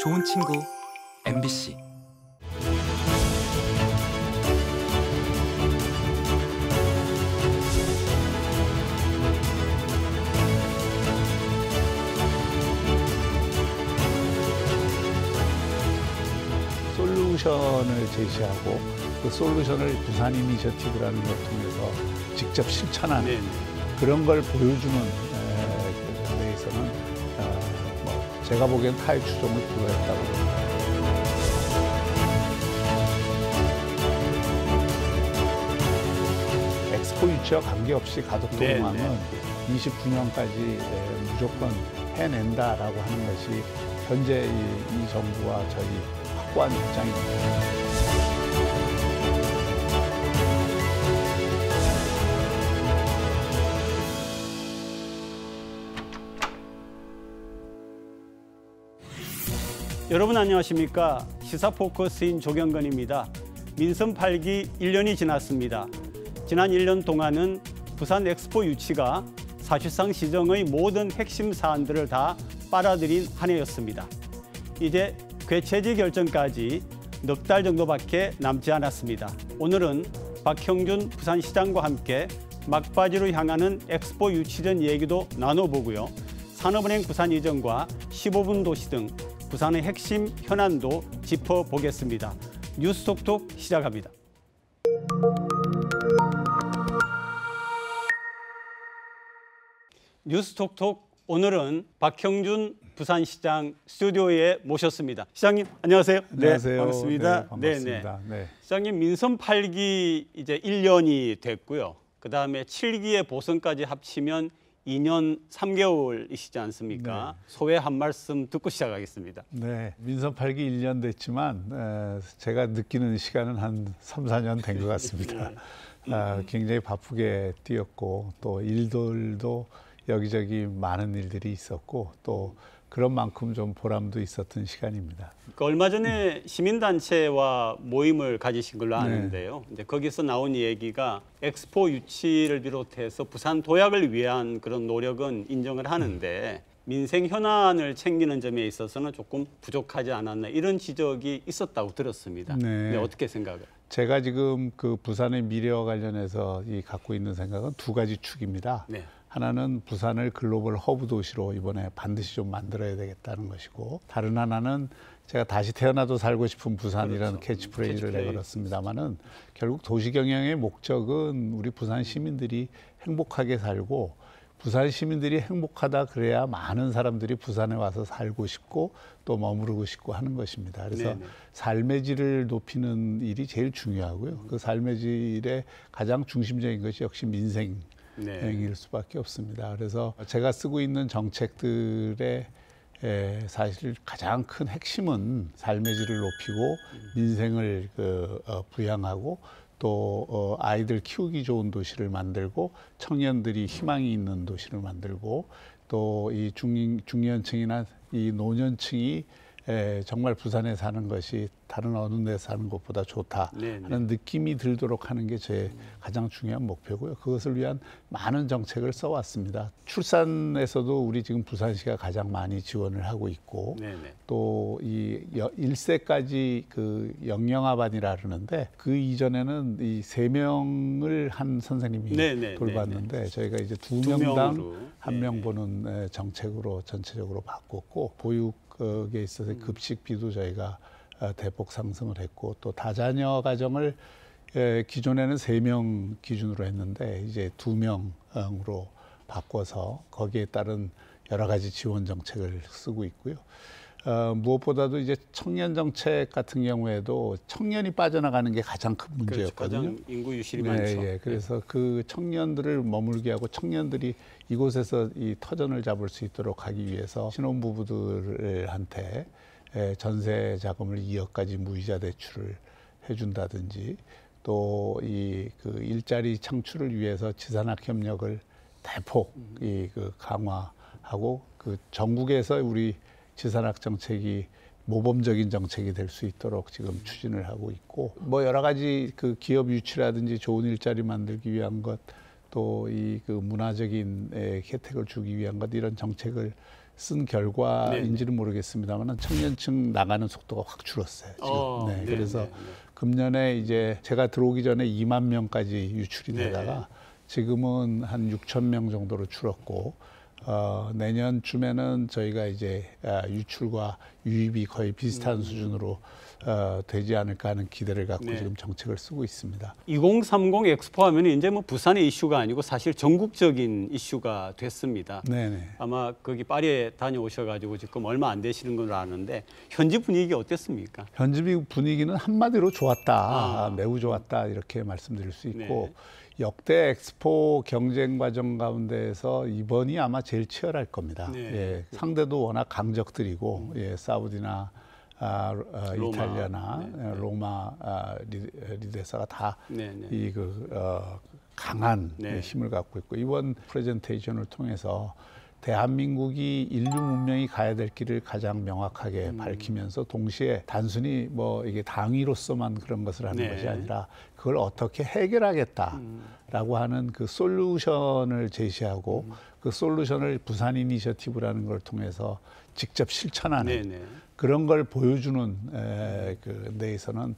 좋은 친구 MBC. 솔루션을 제시하고 그 솔루션을 부산 이니셔티브라는 걸 통해서 직접 실천하는 그런 걸 보여주는 데에서는 제가 보기엔 타의 추종을 불허했다고 봅니다. 엑스포 유치와 관계없이 가덕동망은 29년까지 무조건 해낸다라고 하는 것이 현재 이 정부와 저희 확고한 입장입니다. 여러분 안녕하십니까? 시사포커스인 조경건입니다. 민선 8기 1년이 지났습니다. 지난 1년 동안은 부산 엑스포 유치가 사실상 시정의 모든 핵심 사안들을 다 빨아들인 한 해였습니다. 이제 궤체지 결정까지 넉 달 정도밖에 남지 않았습니다. 오늘은 박형준 부산시장과 함께 막바지로 향하는 엑스포 유치 전 얘기도 나눠보고요. 산업은행 부산 이전과 15분 도시 등 부산의 핵심 현안도 짚어보겠습니다. 뉴스톡톡 시작합니다. 뉴스톡톡 오늘은 박형준 부산시장 스튜디오에 모셨습니다. 시장님 안녕하세요. 안녕하세요. 네, 반갑습니다. 네, 반갑습니다. 네. 시장님 민선 8기 이제 1년이 됐고요. 그다음에 7기의 보선까지 합치면 2년 3개월이시지 않습니까? 네. 소회 한 말씀 듣고 시작하겠습니다. 네, 민선 8기 1년 됐지만 제가 느끼는 시간은 한 3, 4년 된 것 같습니다. 굉장히 바쁘게 뛰었고 또 일들도 여기저기 많은 일들이 있었고 또 그런 만큼 좀 보람도 있었던 시간입니다. 그러니까 얼마 전에 시민단체와 모임을 가지신 걸로 아는데요. 이제 거기서 나온 얘기가 엑스포 유치를 비롯해서 부산 도약을 위한 그런 노력은 인정을 하는데 민생 현안을 챙기는 점에 있어서는 조금 부족하지 않았나 이런 지적이 있었다고 들었습니다. 네, 어떻게 생각해요? 제가 지금 그 부산의 미래와 관련해서 갖고 있는 생각은 두 가지 축입니다. 네. 하나는 부산을 글로벌 허브 도시로 이번에 반드시 좀 만들어야 되겠다는 것이고, 다른 하나는 제가 다시 태어나도 살고 싶은 부산이라는 캐치프레이즈를 내걸었습니다마는 결국 도시 경영의 목적은 우리 부산 시민들이 행복하게 살고, 부산 시민들이 행복하다 그래야 많은 사람들이 부산에 와서 살고 싶고 또 머무르고 싶고 하는 것입니다. 그래서 삶의 질을 높이는 일이 제일 중요하고요. 그 삶의 질의 가장 중심적인 것이 역시 민생. 일 수밖에 없습니다. 그래서 제가 쓰고 있는 정책들의 사실 가장 큰 핵심은 삶의 질을 높이고 민생을 부양하고 또 아이들 키우기 좋은 도시를 만들고 청년들이 희망이 있는 도시를 만들고 또 이 중년층이나 이 노년층이 정말 부산에 사는 것이 다른 어느 데 사는 것보다 좋다 하는 느낌이 들도록 하는 게 제 가장 중요한 목표고요. 그것을 위한 많은 정책을 써왔습니다. 출산에서도 우리 지금 부산시가 가장 많이 지원을 하고 있고 또 이 1세까지 그 영영아반이라 그러는데 그 이전에는 이 3명을 한 선생님이 돌봤는데 저희가 이제 2명당 1명 보는 정책으로 전체적으로 바꿨고 보육에 있어서 급식비도 저희가 대폭 상승을 했고 또 다자녀 가정을 기존에는 3명 기준으로 했는데 이제 2명으로 바꿔서 거기에 따른 여러 가지 지원 정책을 쓰고 있고요. 무엇보다도 이제 청년 정책 같은 경우에도 청년이 빠져나가는 게 가장 큰 문제였거든요. 가장 인구 유실이 많죠. 그래서 그 청년들을 머물게 하고 청년들이 이곳에서 이 터전을 잡을 수 있도록 하기 위해서 신혼부부들한테 전세 자금을 2억까지 무이자 대출을 해준다든지 또 이 그 일자리 창출을 위해서 지산학 협력을 대폭 강화하고 그 전국에서 우리 지산학 정책이 모범적인 정책이 될 수 있도록 지금 추진을 하고 있고 뭐 여러 가지 그 기업 유치라든지 좋은 일자리 만들기 위한 것 또 이 그 문화적인 혜택을 주기 위한 것 이런 정책을 쓴 결과인지는 모르겠습니다만 청년층 나가는 속도가 확 줄었어요. 지금. 네, 그래서 금년에 이제 제가 들어오기 전에 2만 명까지 유출이 되다가 지금은 한 6천 명 정도로 줄었고 내년쯤에는 저희가 이제 유출과 유입이 거의 비슷한 수준으로 되지 않을까 하는 기대를 갖고 지금 정책을 쓰고 있습니다. 2030 엑스포 하면 이제 뭐 부산의 이슈가 아니고 사실 전국적인 이슈가 됐습니다. 네네. 아마 거기 파리에 다녀오셔가지고 지금 얼마 안 되시는 걸 아는데 현지 분위기 어땠습니까? 현지 분위기는 한마디로 좋았다, 매우 좋았다 이렇게 말씀드릴 수 있고 역대 엑스포 경쟁 과정 가운데에서 이번이 아마 제일 치열할 겁니다. 예, 상대도 워낙 강적들이고 사우디나 로마, 이탈리아나 로마 리드사가 다 이 강한 힘을 갖고 있고 이번 프레젠테이션을 통해서 대한민국이 인류 문명이 가야 될 길을 가장 명확하게 밝히면서 동시에 단순히 뭐 이게 당위로서만 그런 것을 하는 것이 아니라 그걸 어떻게 해결하겠다라고 하는 그 솔루션을 제시하고 그 솔루션을 부산 이니셔티브라는 걸 통해서 직접 실천하는 그런 걸 보여주는 그 데에서는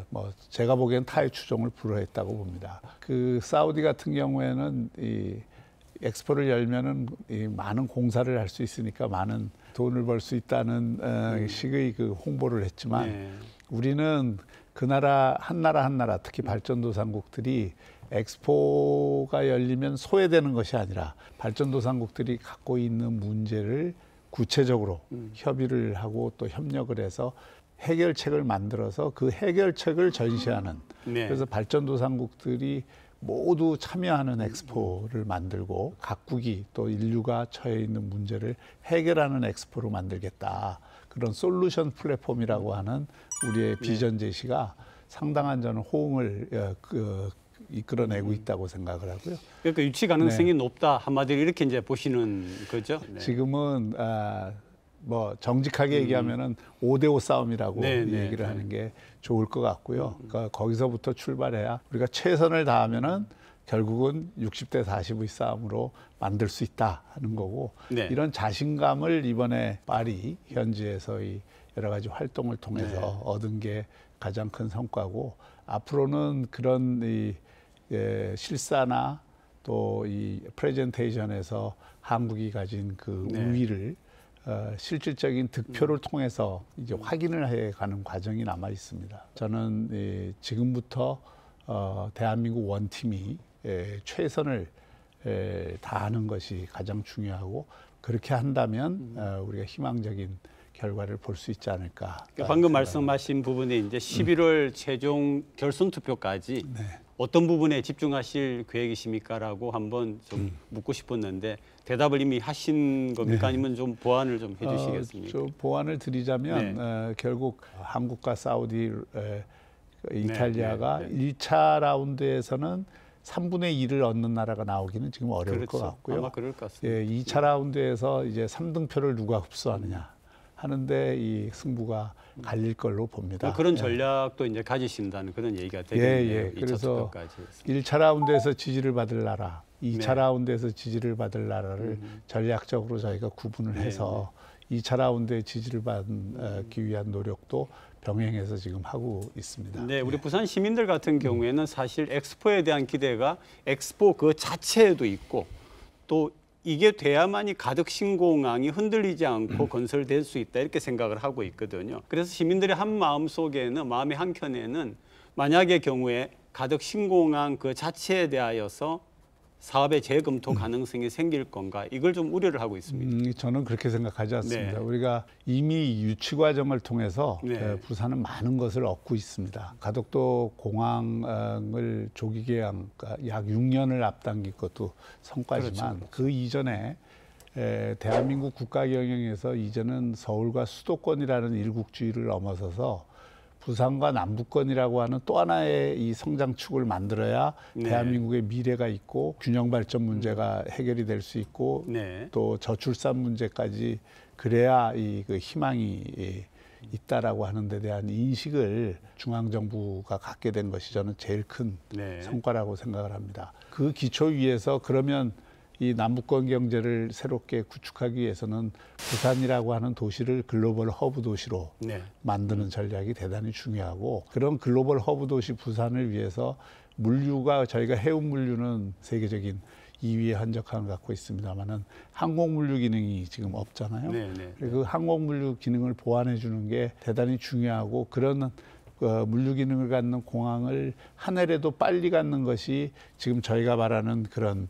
뭐 제가 보기엔 타의 추종을 불허했다고 봅니다. 그 사우디 같은 경우에는 이 엑스포를 열면은 이 많은 공사를 할 수 있으니까 많은 돈을 벌 수 있다는 식의 그 홍보를 했지만 우리는 그 나라 한 나라 특히 발전도상국들이 엑스포가 열리면 소외되는 것이 아니라 발전도상국들이 갖고 있는 문제를 구체적으로 협의를 하고 또 협력을 해서 해결책을 만들어서 그 해결책을 전시하는 그래서 발전도상국들이 모두 참여하는 엑스포를 만들고 각국이 또 인류가 처해 있는 문제를 해결하는 엑스포로 만들겠다. 그런 솔루션 플랫폼이라고 하는 우리의 비전 제시가 상당한 저는 호응을 이끌어내고 있다고 생각을 하고요. 그러니까 유치 가능성이 높다 한마디로 이렇게 이제 보시는 거죠. 지금은 뭐 정직하게 얘기하면은 5대5 싸움이라고 얘기를 하는 게 좋을 것 같고요. 그러니까 거기서부터 출발해야 우리가 최선을 다하면은 결국은 60대 40의 싸움으로 만들 수 있다 하는 거고 이런 자신감을 이번에 파리 현지에서의 여러 가지 활동을 통해서 얻은 게 가장 큰 성과고 앞으로는 그런 이 실사나 또 이 프레젠테이션에서 한국이 가진 그 우위를 실질적인 득표를 통해서 이제 확인을 해가는 과정이 남아 있습니다. 저는 지금부터 대한민국 원팀이 최선을 다하는 것이 가장 중요하고 그렇게 한다면 우리가 희망적인 결과를 볼 수 있지 않을까. 방금 말씀하신 부분에 이제 11월 최종 결선 투표까지 어떤 부분에 집중하실 계획이십니까라고 한번 좀 묻고 싶었는데 대답을 이미 하신 겁니까? 아니면 좀 보완을 좀 해주시겠습니까? 좀 보완을 드리자면 결국 한국과 사우디, 이탈리아가 1차 라운드에서는 3분의 1을 얻는 나라가 나오기는 지금 어려울 것 같고요. 아마 그럴 것 같습니다. 2차 라운드에서 이제 3등표를 누가 흡수하느냐 하는데 이 승부가 갈릴 걸로 봅니다. 그런 전략도 이제 가지신다는 그런 얘기가 되겠네요. 그래서 1차 라운드에서 지지를 받을 나라, 2차 라운드에서 지지를 받을 나라를 전략적으로 저희가 구분을 해서 2차 라운드에 지지를 받기 위한 노력도 병행해서 지금 하고 있습니다. 네, 우리 부산 시민들 같은 경우에는 사실 엑스포에 대한 기대가 엑스포 그 자체에도 있고 또 이게 돼야만이 가덕 신공항이 흔들리지 않고 건설될 수 있다 이렇게 생각을 하고 있거든요. 그래서 시민들의 한 마음 속에는 마음의 한켠에는 만약의 경우에 가덕 신공항 그 자체에 대하여서 사업의 재검토 가능성이 생길 건가 이걸 좀 우려를 하고 있습니다. 저는 그렇게 생각하지 않습니다. 우리가 이미 유치 과정을 통해서 부산은 많은 것을 얻고 있습니다. 가덕도 공항을 조기 개항 약 6년을 앞당긴 것도 성과지만 그 이전에 대한민국 국가 경영에서 이제는 서울과 수도권이라는 일국주의를 넘어서서 부산과 남부권이라고 하는 또 하나의 이 성장축을 만들어야 대한민국의 미래가 있고 균형 발전 문제가 해결이 될 수 있고 또 저출산 문제까지 그래야 이 그 희망이 있다라고 하는 데 대한 인식을 중앙정부가 갖게 된 것이 저는 제일 큰 성과라고 생각을 합니다. 그 기초 위에서 그러면 이 남북권 경제를 새롭게 구축하기 위해서는 부산이라고 하는 도시를 글로벌 허브 도시로 만드는 전략이 대단히 중요하고, 그런 글로벌 허브 도시 부산을 위해서 물류가, 저희가 해운 물류는 세계적인 2위의 한적함을 갖고 있습니다만은 항공 물류 기능이 지금 없잖아요. 그리고 그 항공 물류 기능을 보완해 주는 게 대단히 중요하고, 그런 물류 기능을 갖는 공항을 한 해라도 빨리 갖는 것이 지금 저희가 말하는 그런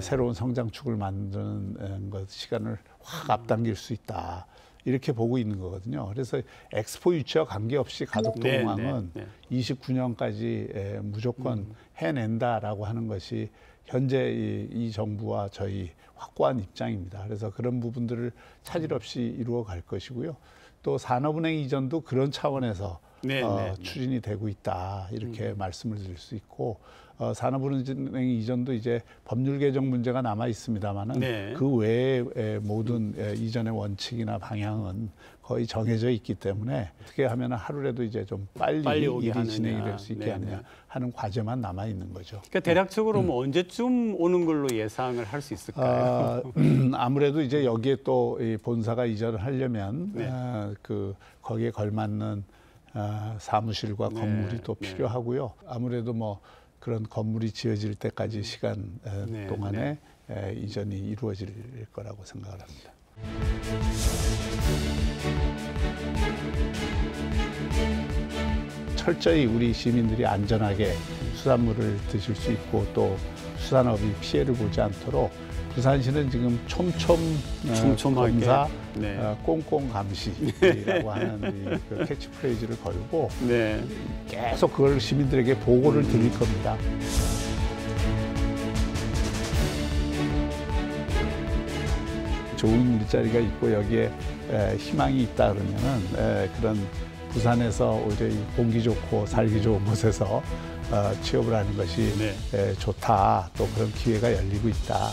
새로운 성장축을 만드는 것, 시간을 확 앞당길 수 있다, 이렇게 보고 있는 거거든요. 그래서 엑스포 유치와 관계없이 가덕도 공항은 29년까지 무조건 해낸다라고 하는 것이 현재 이 정부와 저희 확고한 입장입니다. 그래서 그런 부분들을 차질 없이 이루어 갈 것이고요. 또 산업은행 이전도 그런 차원에서 추진이 되고 있다, 이렇게 말씀을 드릴 수 있고, 산업은행 이전도 이제 법률 개정 문제가 남아 있습니다만은 그 외에 모든 이전의 원칙이나 방향은 거의 정해져 있기 때문에 어떻게 하면 하루라도 이제 좀 빨리 일이 진행이 될 수 있게 하느냐 하는 과제만 남아 있는 거죠. 그러니까 대략적으로 뭐 언제쯤 오는 걸로 예상을 할 수 있을까요? 아무래도 이제 여기에 또 이 본사가 이전을 하려면 그 거기에 걸맞는 사무실과 건물이 또 필요하고요. 아무래도 뭐 그런 건물이 지어질 때까지 시간 동안에 이전이 이루어질 거라고 생각을 합니다. 철저히 우리 시민들이 안전하게 수산물을 드실 수 있고, 또 수산업이 피해를 보지 않도록 부산시는 지금 검사, 꼼꼼 감시라고 하는 그 캐치프레이즈를 걸고 계속 그걸 시민들에게 보고를 드릴 겁니다. 좋은 일자리가 있고 여기에 희망이 있다 그러면은 그런 부산에서 오히려 공기 좋고 살기 좋은 곳에서 취업을 하는 것이 좋다, 또 그런 기회가 열리고 있다.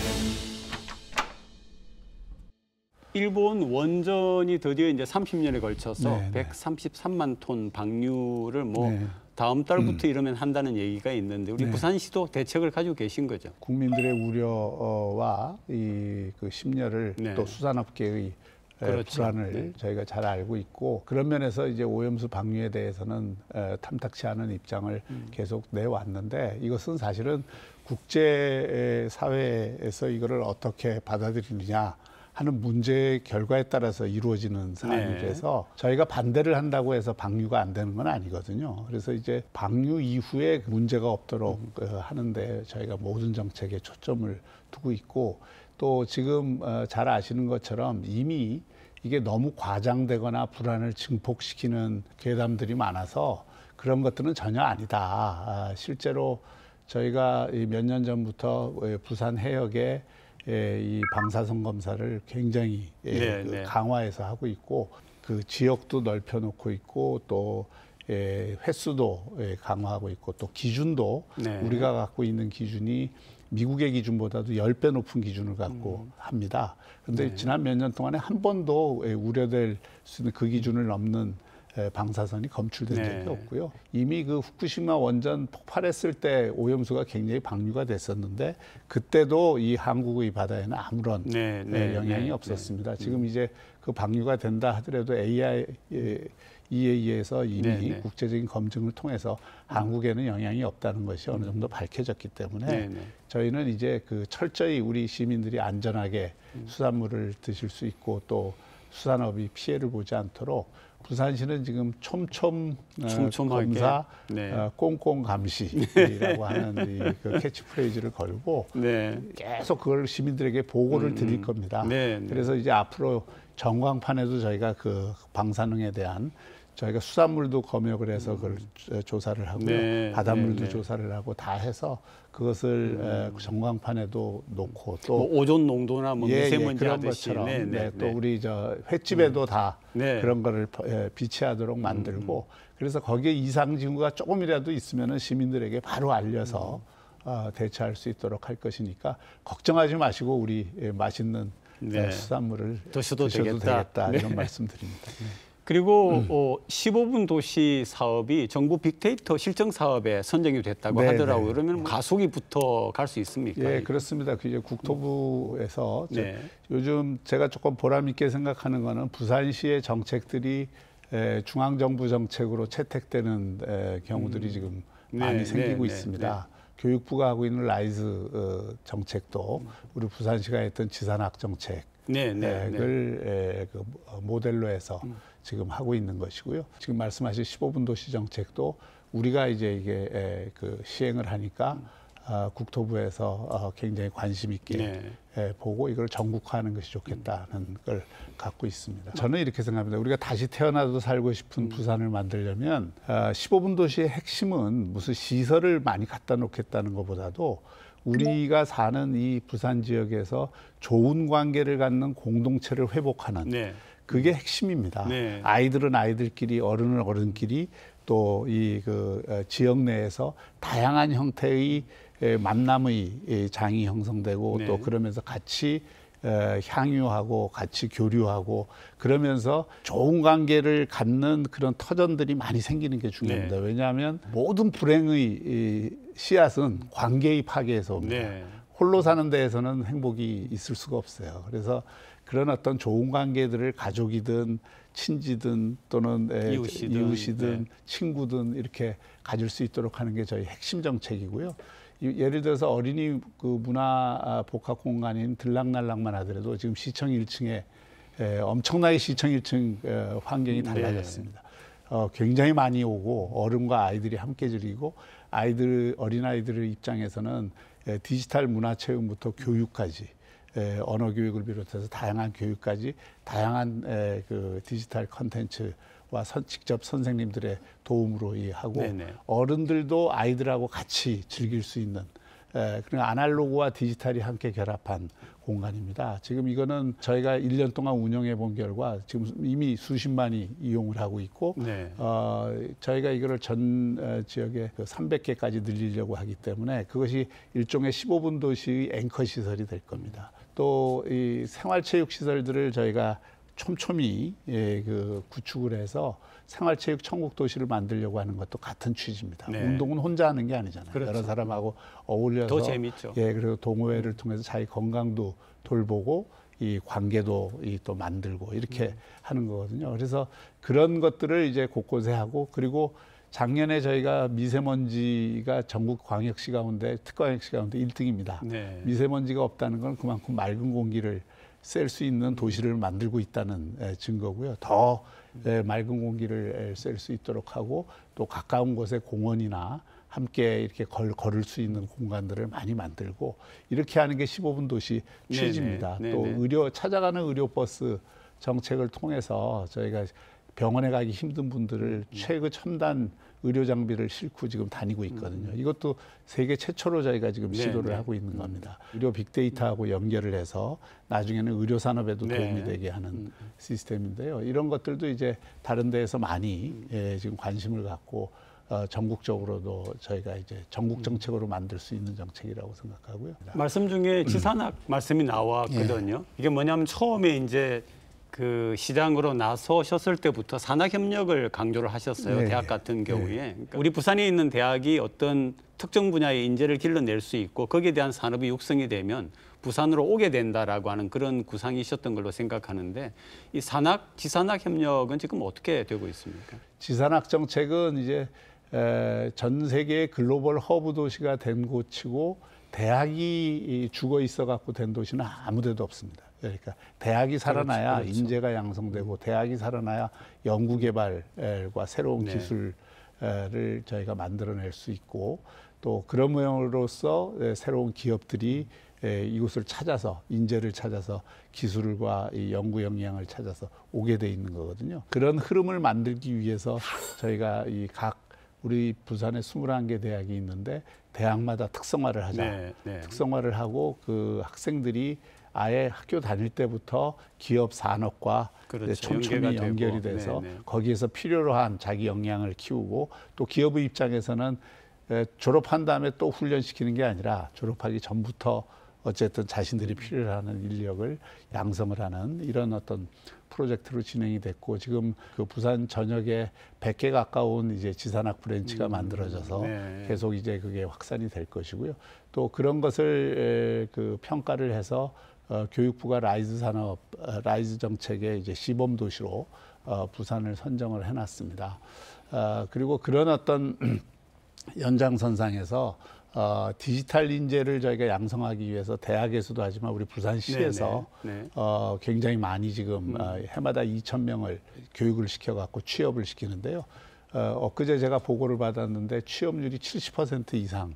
일본 원전이 드디어 이제 30년에 걸쳐서 133만 톤 방류를 뭐 다음 달부터 이러면 한다는 얘기가 있는데, 우리 부산시도 대책을 가지고 계신 거죠? 국민들의 우려와 그 심려를 또 수산업계의 불안을 저희가 잘 알고 있고, 그런 면에서 이제 오염수 방류에 대해서는 탐탁치 않은 입장을 계속 내왔는데, 이것은 사실은 국제사회에서 이거를 어떻게 받아들이느냐 하는 문제의 결과에 따라서 이루어지는 사안이라서 저희가 반대를 한다고 해서 방류가 안 되는 건 아니거든요. 그래서 이제 방류 이후에 문제가 없도록 하는데 저희가 모든 정책에 초점을 두고 있고, 또 지금 잘 아시는 것처럼 이미 이게 너무 과장되거나 불안을 증폭시키는 괴담들이 많아서 그런 것들은 전혀 아니다. 실제로 저희가 몇 년 전부터 부산 해역에 이 방사선 검사를 굉장히 강화해서 하고 있고, 그 지역도 넓혀놓고 있고, 또 횟수도 강화하고 있고, 또 기준도 우리가 갖고 있는 기준이 미국의 기준보다도 10배 높은 기준을 갖고 합니다. 그런데 지난 몇 년 동안에 한 번도 우려될 수 있는 그 기준을 넘는 방사선이 검출된 적이 없고요. 이미 그 후쿠시마 원전 폭발했을 때 오염수가 굉장히 방류가 됐었는데, 그때도 이 한국의 바다에는 아무런 영향이 없었습니다. 지금 이제 그 방류가 된다 하더라도 EA에서 이미 국제적인 검증을 통해서 한국에는 영향이 없다는 것이 어느 정도 밝혀졌기 때문에 저희는 이제 그 철저히 우리 시민들이 안전하게 수산물을 드실 수 있고, 또 수산업이 피해를 보지 않도록 부산시는 지금 검사, 꼼꼼 감시라고 하는 그 캐치프레이즈를 걸고 계속 그걸 시민들에게 보고를 드릴 겁니다. 그래서 이제 앞으로 전광판에도 저희가 그 방사능에 대한 저희가 수산물도 검역을 해서 그걸 조사를 하고요. 바닷물도 조사를 하고 다 해서 그것을 전광판에도 놓고, 또 뭐 오존 농도나 뭐 미세먼지 그런 것처럼 또 우리 저 횟집에도 다 그런 거를 비치하도록 만들고, 그래서 거기에 이상 징후가 조금이라도 있으면은 시민들에게 바로 알려서 대처할 수 있도록 할 것이니까 걱정하지 마시고 우리 맛있는 수산물을 드셔도 되겠다 이런 말씀드립니다. 그리고 15분 도시 사업이 정부 빅데이터 실정 사업에 선정이 됐다고 하더라고요. 그러면 가속이부터 갈 수 있습니까? 예, 그렇습니다. 그 이제 국토부에서 요즘 제가 조금 보람 있게 생각하는 거는 부산시의 정책들이 중앙정부 정책으로 채택되는 경우들이 지금 많이 생기고 있습니다. 교육부가 하고 있는 라이즈 정책도 우리 부산시가 했던 지산학 정책을 그 모델로 해서 지금 하고 있는 것이고요. 지금 말씀하신 15분 도시 정책도 우리가 이제 이게 그 시행을 하니까 국토부에서 굉장히 관심 있게 보고 이걸 전국화하는 것이 좋겠다는 걸 갖고 있습니다. 저는 이렇게 생각합니다. 우리가 다시 태어나도 살고 싶은 부산을 만들려면 15분 도시의 핵심은 무슨 시설을 많이 갖다 놓겠다는 것보다도 우리가 사는 이 부산 지역에서 좋은 관계를 갖는 공동체를 회복하는 그게 핵심입니다. 아이들은 아이들끼리, 어른은 어른끼리 또 이 그 지역 내에서 다양한 형태의 만남의 장이 형성되고 또 그러면서 같이 향유하고 같이 교류하고 그러면서 좋은 관계를 갖는 그런 터전들이 많이 생기는 게 중요합니다. 왜냐하면 모든 불행의 씨앗은 관계의 파괴에서 옵니다. 홀로 사는 데에서는 행복이 있을 수가 없어요. 그래서 그런 어떤 좋은 관계들을 가족이든 친지든 또는 이웃이든 친구든 이렇게 가질 수 있도록 하는 게 저희 핵심 정책이고요. 예를 들어서 어린이 그 문화 복합 공간인 들락날락만 하더라도 지금 시청 1층에 엄청나게 시청 1층 환경이 달라졌습니다. 굉장히 많이 오고 어른과 아이들이 함께 즐기고 어린아이들 입장에서는 디지털 문화체험부터 교육까지 언어 교육을 비롯해서 다양한 교육까지 다양한 그 디지털 컨텐츠와 직접 선생님들의 도움으로 하고 어른들도 아이들하고 같이 즐길 수 있는 그런 아날로그와 디지털이 함께 결합한 공간입니다. 지금 이거는 저희가 1년 동안 운영해 본 결과 지금 이미 수십만이 이용을 하고 있고 저희가 이거를 전 지역에 300개까지 늘리려고 하기 때문에 그것이 일종의 15분 도시의 앵커 시설이 될 겁니다. 또 이 생활체육 시설들을 저희가 촘촘히 그 구축을 해서 생활체육 천국 도시를 만들려고 하는 것도 같은 취지입니다. 운동은 혼자 하는 게 아니잖아요. 여러 사람하고 어울려서 더 재밌죠. 그리고 동호회를 통해서 자기 건강도 돌보고 이 관계도 또 만들고 이렇게 하는 거거든요. 그래서 그런 것들을 이제 곳곳에 하고 그리고 작년에 저희가 미세먼지가 전국 광역시 가운데 특광역시 가운데 1등입니다. 미세먼지가 없다는 건 그만큼 맑은 공기를 쐴 수 있는 도시를 만들고 있다는 증거고요. 더 맑은 공기를 쐴 수 있도록 하고 또 가까운 곳에 공원이나 함께 이렇게 걸을 수 있는 공간들을 많이 만들고 이렇게 하는 게 15분 도시 취지입니다. 또 찾아가는 의료버스 정책을 통해서 저희가 병원에 가기 힘든 분들을 최고첨단 의료 장비를 싣고 지금 다니고 있거든요. 이것도 세계 최초로 저희가 지금 시도를 하고 있는 겁니다. 의료 빅데이터하고 연결을 해서 나중에는 의료 산업에도 도움이 되게 하는 시스템인데요. 이런 것들도 이제 다른 데에서 많이 지금 관심을 갖고 전국적으로도 저희가 이제 전국 정책으로 만들 수 있는 정책이라고 생각하고요. 말씀 중에 지산학 말씀이 나왔거든요. 이게 뭐냐면 처음에 이제 그 시장으로 나서셨을 때부터 산학협력을 강조를 하셨어요. 대학 같은 경우에. 그러니까 우리 부산에 있는 대학이 어떤 특정 분야의 인재를 길러낼 수 있고 거기에 대한 산업이 육성이 되면 부산으로 오게 된다라고 하는 그런 구상이셨던 걸로 생각하는데 이 지산학 협력은 지금 어떻게 되고 있습니까? 지산학 정책은 이제 전 세계의 글로벌 허브 도시가 된 곳이고 대학이 죽어 있어 갖고 된 도시는 아무 데도 없습니다. 그러니까 대학이 살아나야 인재가 양성되고 대학이 살아나야 연구개발과 새로운 기술을 저희가 만들어낼 수 있고 또 그럼으로써 새로운 기업들이 이곳을 찾아서 인재를 찾아서 기술과 이 연구 역량을 찾아서 오게 돼 있는 거거든요. 그런 흐름을 만들기 위해서 저희가 우리 부산에 21개 대학이 있는데 대학마다 특성화를 하자. 특성화를 하고 그 학생들이 아예 학교 다닐 때부터 기업 산업과 촘촘히 연결이 돼서 거기에서 필요로 한 자기 역량을 키우고 또 기업의 입장에서는 졸업한 다음에 또 훈련시키는 게 아니라 졸업하기 전부터 어쨌든 자신들이 필요로 하는 인력을 양성을 하는 이런 어떤 프로젝트로 진행이 됐고 지금 그 부산 전역에 100개 가까운 이제 지산학 브랜치가 만들어져서 네. 계속 이제 그게 확산이 될 것이고요. 또 그런 것을 그 평가를 해서 교육부가 라이즈 산업, 라이즈 정책의 이제 시범 도시로 부산을 선정을 해놨습니다. 그리고 그런 어떤 연장선상에서 디지털 인재를 저희가 양성하기 위해서 대학에서도 하지만 우리 부산시에서 네. 굉장히 많이 지금 해마다 2,000명을 교육을 시켜갖고 취업을 시키는데요. 엊그제 제가 보고를 받았는데 취업률이 70% 이상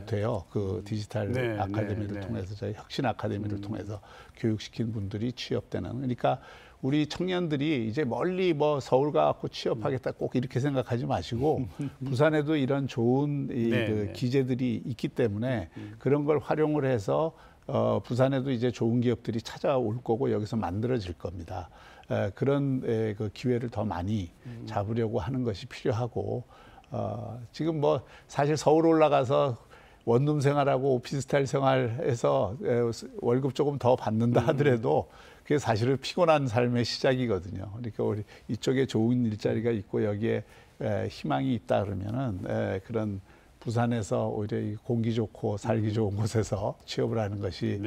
돼요. 그 디지털 아카데미를 통해서 저희 혁신 아카데미를 통해서 교육시킨 분들이 취업되는. 그러니까 우리 청년들이 이제 멀리 뭐 서울 가갖고 취업하겠다 꼭 이렇게 생각하지 마시고 부산에도 이런 좋은 그 기재들이 있기 때문에 그런 걸 활용을 해서 부산에도 이제 좋은 기업들이 찾아올 거고 여기서 만들어질 겁니다. 그런 그 기회를 더 많이 잡으려고 하는 것이 필요하고 지금 뭐 사실 서울 올라가서 원룸 생활하고 오피스텔 생활해서 월급 조금 더 받는다 하더라도 그게 사실은 피곤한 삶의 시작이거든요. 그러니까 우리 이쪽에 좋은 일자리가 있고 여기에 희망이 있다 그러면은 그런 부산에서 오히려 공기 좋고 살기 좋은 곳에서 취업을 하는 것이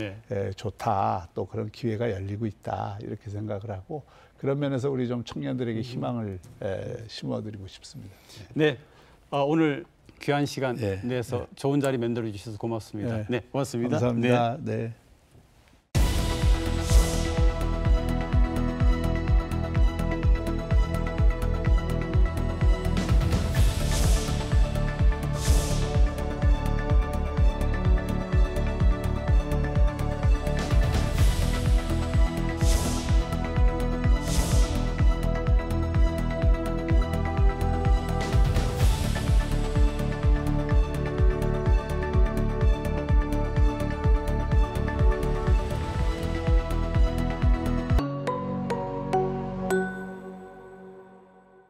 좋다. 또 그런 기회가 열리고 있다. 이렇게 생각을 하고 그런 면에서 우리 좀 청년들에게 희망을 심어드리고 싶습니다. 네, 오늘 귀한 시간 내서 좋은 자리 만들어 주셔서 고맙습니다. 네, 고맙습니다. 감사합니다. 네.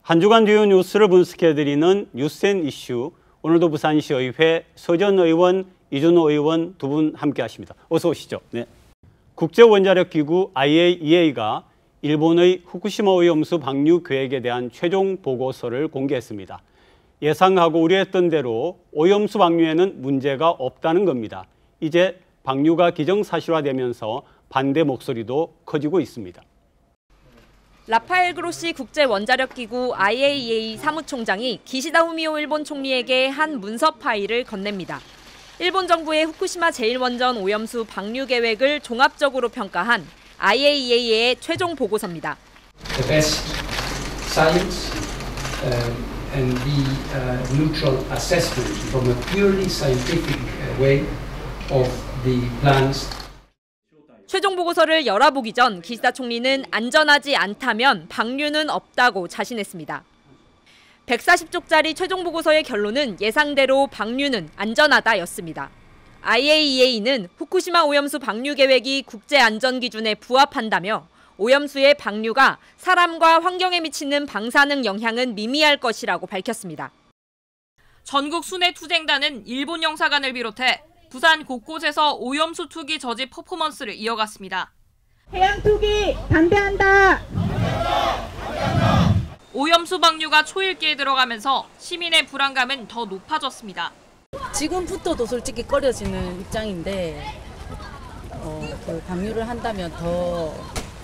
한 주간 주요 뉴스를 분석해드리는 뉴스앤 이슈. 오늘도 부산시의회 서전 의원, 이준호 의원 두 분 함께하십니다. 어서 오시죠. 네. 국제원자력기구 IAEA가 일본의 후쿠시마 오염수 방류 계획에 대한 최종 보고서를 공개했습니다. 예상하고 우려했던 대로 오염수 방류에는 문제가 없다는 겁니다. 이제 방류가 기정사실화되면서 반대 목소리도 커지고 있습니다. 라파엘 그로시 국제원자력기구 IAEA 사무총장이 기시다 후미오 일본 총리에게 한 문서 파일을 건넵니다. 일본 정부의 후쿠시마 제1원전 오염수 방류 계획을 종합적으로 평가한 IAEA의 최종 보고서입니다. The best science and the neutral assessment from a purely scientific way of the plans. 최종 보고서를 열어보기 전 기시다 총리는 안전하지 않다면 방류는 없다고 자신했습니다. 140쪽짜리 최종 보고서의 결론은 예상대로 방류는 안전하다였습니다. IAEA는 후쿠시마 오염수 방류 계획이 국제안전기준에 부합한다며 오염수의 방류가 사람과 환경에 미치는 방사능 영향은 미미할 것이라고 밝혔습니다. 전국 순회 투쟁단은 일본 영사관을 비롯해 부산 곳곳에서 오염수 투기 저지 퍼포먼스를 이어갔습니다. 해양 투기 반대한다. 오염수 방류가 초읽기에 들어가면서 시민의 불안감은 더 높아졌습니다. 지금부터도 솔직히 꺼려지는 입장인데 그 방류를 한다면 더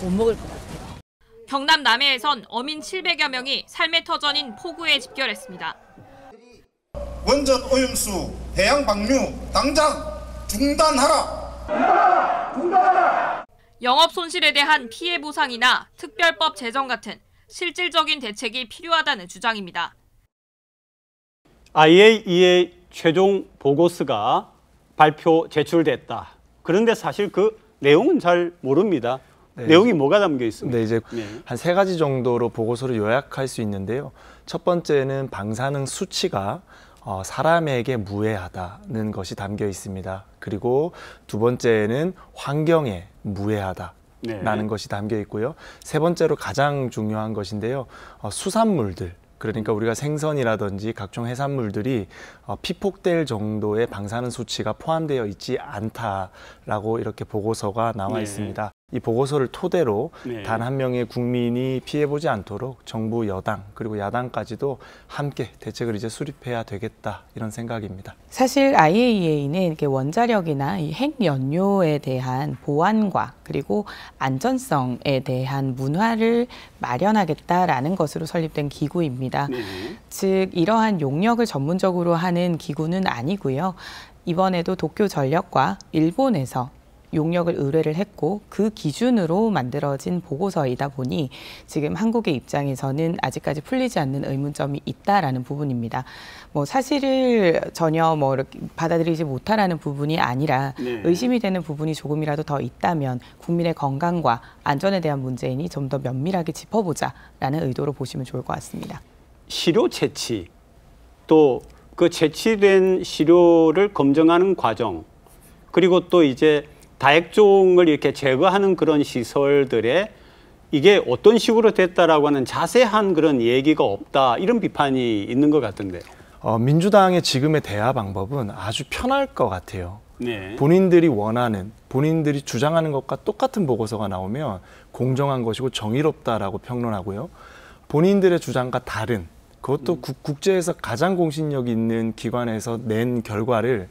못 먹을 것 같아요. 경남 남해에선 어민 700여 명이 삶의 터전인 포구에 집결했습니다. 원전 오염수 해양 방류 당장 중단하라. 영업 손실에 대한 피해 보상이나 특별법 제정 같은 실질적인 대책이 필요하다는 주장입니다. IAEA 최종 보고서가 제출됐다. 그런데 사실 그 내용은 잘 모릅니다. 내용이 뭐가 담겨 있습니까? 네, 이제 한 3가지 정도로 보고서를 요약할 수 있는데요. 첫 번째는 방사능 수치가 사람에게 무해하다는 것이 담겨 있습니다. 그리고 두 번째는 환경에 무해하다라는 것이 담겨 있고요. 세 번째로 가장 중요한 것인데요. 수산물들, 그러니까 우리가 생선이라든지 각종 해산물들이 피폭될 정도의 방사능 수치가 포함되어 있지 않다라고 이렇게 보고서가 나와 있습니다. 이 보고서를 토대로 단 한 명의 국민이 피해보지 않도록 정부, 여당 그리고 야당까지도 함께 대책을 이제 수립해야 되겠다 이런 생각입니다. 사실 IAEA는 이렇게 원자력이나 이 핵연료에 대한 보안과 그리고 안전성에 대한 문화를 마련하겠다라는 것으로 설립된 기구입니다. 즉 이러한 용역을 전문적으로 하는 기구는 아니고요. 이번에도 도쿄전력과 일본에서 용역을 의뢰를 했고 그 기준으로 만들어진 보고서이다 보니 지금 한국의 입장에서는 아직까지 풀리지 않는 의문점이 있다라는 부분입니다. 뭐 사실을 전혀 뭐 이렇게 받아들이지 못하라는 부분이 아니라 의심이 되는 부분이 조금이라도 더 있다면 국민의 건강과 안전에 대한 문제이니 좀 더 면밀하게 짚어보자라는 의도로 보시면 좋을 것 같습니다. 시료 채취, 또 그 채취된 시료를 검증하는 과정, 그리고 또 이제 다액종을 이렇게 제거하는 그런 시설들에 이게 어떤 식으로 됐다라고 하는 자세한 그런 얘기가 없다, 이런 비판이 있는 것 같은데요. 민주당의 지금의 대화 방법은 아주 편할 것 같아요. 본인들이 원하는, 본인들이 주장하는 것과 똑같은 보고서가 나오면 공정한 것이고 정의롭다라고 평론하고요. 본인들의 주장과 다른, 그것도 국제에서 가장 공신력 있는 기관에서 낸 결과를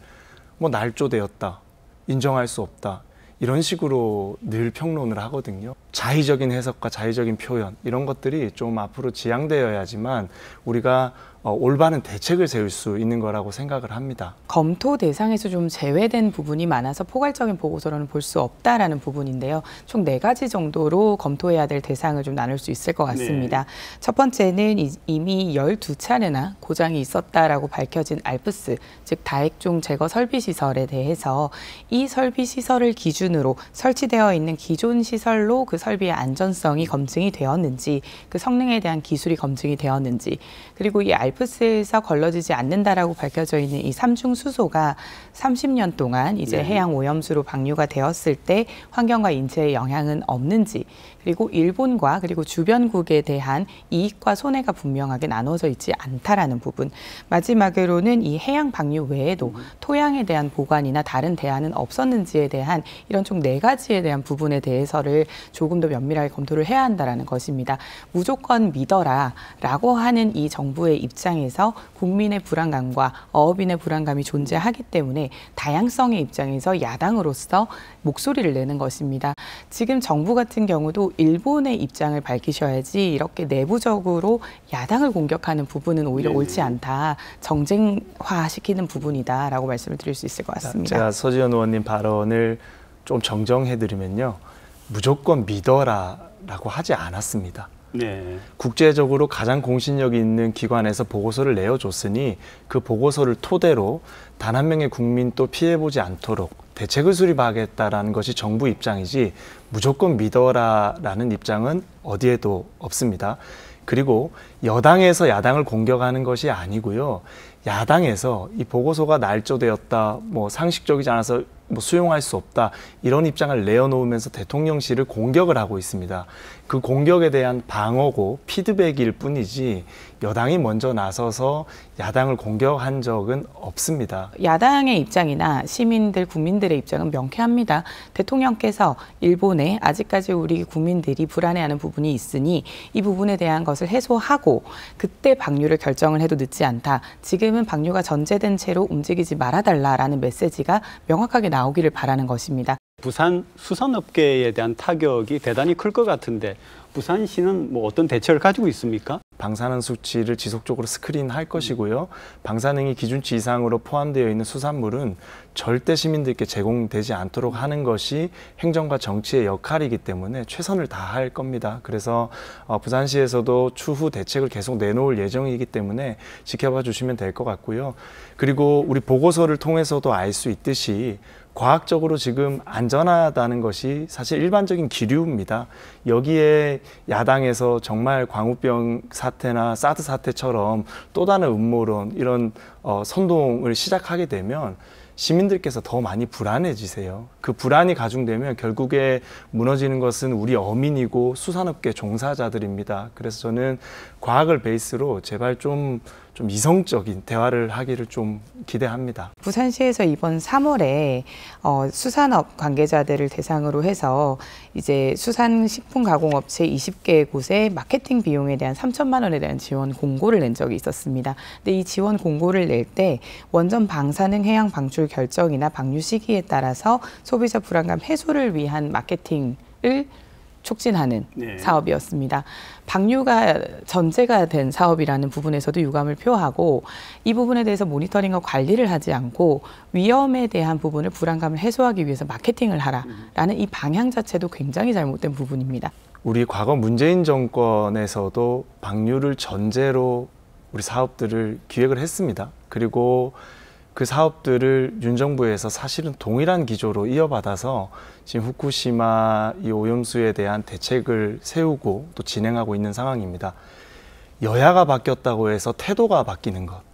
뭐 날조되었다, 인정할 수 없다, 이런 식으로 늘 평론을 하거든요. 자의적인 해석과 자의적인 표현, 이런 것들이 좀 앞으로 지양되어야지만 우리가 올바른 대책을 세울 수 있는 거라고 생각을 합니다. 검토 대상에서 좀 제외된 부분이 많아서 포괄적인 보고서로는 볼 수 없다라는 부분인데요. 총 4가지 정도로 검토해야 될 대상을 좀 나눌 수 있을 것 같습니다. 첫 번째는 이미 12차례나 고장이 있었다라고 밝혀진 알프스, 즉 다액종 제거 설비 시설에 대해서 이 설비 시설을 기준으로 설치되어 있는 기존 시설로 그 설비의 안전성이 검증이 되었는지, 그 성능에 대한 기술이 검증이 되었는지, 그리고 이 알프스에서 걸러지지 않는다라고 밝혀져 있는 이 삼중 수소가 30년 동안 이제 해양 오염수로 방류가 되었을 때 환경과 인체에 영향은 없는지, 그리고 일본과 그리고 주변국에 대한 이익과 손해가 분명하게 나눠져 있지 않다라는 부분. 마지막으로는 이 해양 방류 외에도 토양에 대한 보관이나 다른 대안은 없었는지에 대한 이런 총 4가지에 대한 부분에 대해서를 조금 더 면밀하게 검토를 해야 한다는 것입니다. 무조건 믿어라라고 하는 이 정부의 입장에서 국민의 불안감과 어업인의 불안감이 존재하기 때문에 다양성의 입장에서 야당으로서 목소리를 내는 것입니다. 지금 정부 같은 경우도 일본의 입장을 밝히셔야지 이렇게 내부적으로 야당을 공격하는 부분은 오히려 옳지 않다, 정쟁화시키는 부분이다라고 말씀을 드릴 수 있을 것 같습니다. 제가 서지현 의원님 발언을 좀 정정해드리면요, 무조건 믿어라라고 하지 않았습니다. 국제적으로 가장 공신력 있는 기관에서 보고서를 내어줬으니 그 보고서를 토대로 단 한 명의 국민도 피해보지 않도록 대책을 수립하겠다라는 것이 정부 입장이지 무조건 믿어라라는 입장은 어디에도 없습니다. 그리고 여당에서 야당을 공격하는 것이 아니고요, 야당에서 이 보고서가 날조되었다, 뭐 상식적이지 않아서 뭐 수용할 수 없다, 이런 입장을 내어놓으면서 대통령실을 공격을 하고 있습니다. 그 공격에 대한 방어고 피드백일 뿐이지 여당이 먼저 나서서 야당을 공격한 적은 없습니다. 야당의 입장이나 시민들, 국민들의 입장은 명쾌합니다. 대통령께서 일본에 아직까지 우리 국민들이 불안해하는 부분이 있으니 이 부분에 대한 것을 해소하고 그때 방류를 결정을 해도 늦지 않다. 지금은 방류가 전제된 채로 움직이지 말아달라라는 메시지가 명확하게 나오기를 바라는 것입니다. 부산 수산업계에 대한 타격이 대단히 클 것 같은데 부산시는 뭐 어떤 대책을 가지고 있습니까? 방사능 수치를 지속적으로 스크린할 것이고요. 방사능이 기준치 이상으로 포함되어 있는 수산물은 절대 시민들께 제공되지 않도록 하는 것이 행정과 정치의 역할이기 때문에 최선을 다할 겁니다. 그래서 부산시에서도 추후 대책을 계속 내놓을 예정이기 때문에 지켜봐 주시면 될 것 같고요. 그리고 우리 보고서를 통해서도 알 수 있듯이 과학적으로 지금 안전하다는 것이 사실 일반적인 기류입니다. 여기에 야당에서 정말 광우병 사태나 사드 사태처럼 또 다른 음모론, 이런 선동을 시작하게 되면 시민들께서 더 많이 불안해지세요. 그 불안이 가중되면 결국에 무너지는 것은 우리 어민이고 수산업계 종사자들입니다. 그래서 저는 과학을 베이스로 제발 좀 이성적인 대화를 하기를 좀 기대합니다. 부산시에서 이번 3월에 수산업 관계자들을 대상으로 해서 이제 수산식품가공업체 20개 곳에 마케팅 비용에 대한 3천만 원에 대한 지원 공고를 낸 적이 있었습니다. 근데 이 지원 공고를 낼 때 원전 방사능 해양 방출 결정이나 방류 시기에 따라서 소비자 불안감 해소를 위한 마케팅을 촉진하는 사업이었습니다. 방류가 전제가 된 사업이라는 부분에서도 유감을 표하고 이 부분에 대해서 모니터링과 관리를 하지 않고 위험에 대한 부분을 불안감을 해소하기 위해서 마케팅을 하라라는 이 방향 자체도 굉장히 잘못된 부분입니다. 우리 과거 문재인 정권에서도 방류를 전제로 우리 사업들을 기획을 했습니다. 그리고 그 사업들을 윤 정부에서 사실은 동일한 기조로 이어받아서 지금 후쿠시마 이 오염수에 대한 대책을 세우고 또 진행하고 있는 상황입니다. 여야가 바뀌었다고 해서 태도가 바뀌는 것,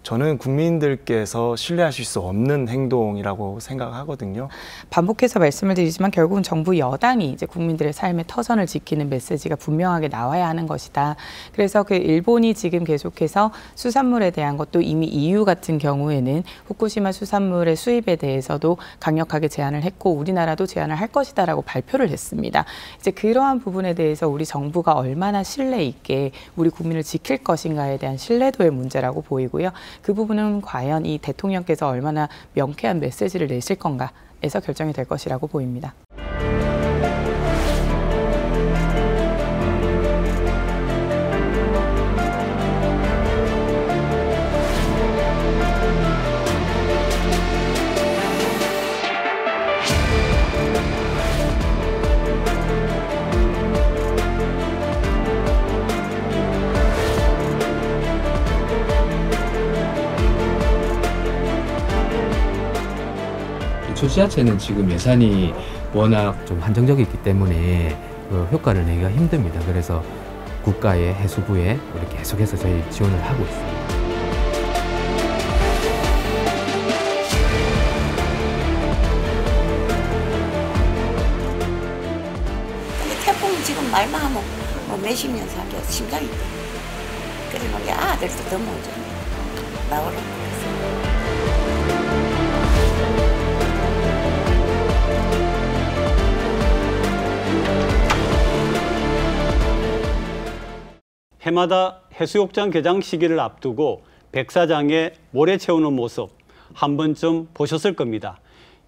저는 국민들께서 신뢰하실 수 없는 행동이라고 생각하거든요. 반복해서 말씀을 드리지만 결국은 정부 여당이 이제 국민들의 삶의 터전을 지키는 메시지가 분명하게 나와야 하는 것이다. 그래서 그 일본이 지금 계속해서 수산물에 대한 것도 이미 EU 같은 경우에는 후쿠시마 수산물의 수입에 대해서도 강력하게 제한을 했고 우리나라도 제한을 할 것이다라고 발표를 했습니다. 이제 그러한 부분에 대해서 우리 정부가 얼마나 신뢰 있게 우리 국민을 지킬 것인가에 대한 신뢰도의 문제라고 보이고요. 그 부분은 과연 이 대통령께서 얼마나 명쾌한 메시지를 내실 건가에서 결정이 될 것이라고 보입니다. 지자체는 지금 예산이 워낙 좀 한정적이기 때문에 그 효과를 내기가 힘듭니다. 그래서 국가의 해수부에 우리 계속해서 저희 지원을 하고 있습니다. 근데 태풍이 지금 말만 하면 뭐 몇십 년 살게 심장이 뛰어. 그래서 우리 아들도 더 먼저 나오라고. 해마다 해수욕장 개장 시기를 앞두고 백사장에 모래 채우는 모습 한 번쯤 보셨을 겁니다.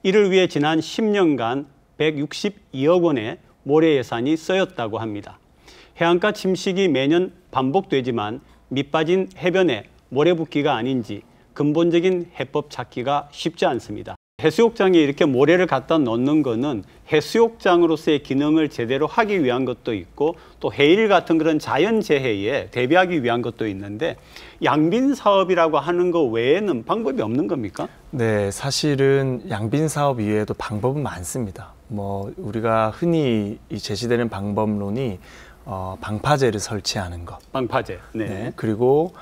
이를 위해 지난 10년간 162억 원의 모래 예산이 쓰였다고 합니다. 해안가 침식이 매년 반복되지만 밑빠진 해변에 모래 붓기가 아닌지 근본적인 해법 찾기가 쉽지 않습니다. 해수욕장에 이렇게 모래를 갖다 넣는 거는 해수욕장으로서의 기능을 제대로 하기 위한 것도 있고 또 해일 같은 그런 자연재해에 대비하기 위한 것도 있는데 양빈 사업이라고 하는 거 외에는 방법이 없는 겁니까? 네, 사실은 양빈 사업 이외에도 방법은 많습니다. 우리가 흔히 제시되는 방법론이 방파제를 설치하는 것. 방파제. 네. 네. 그리고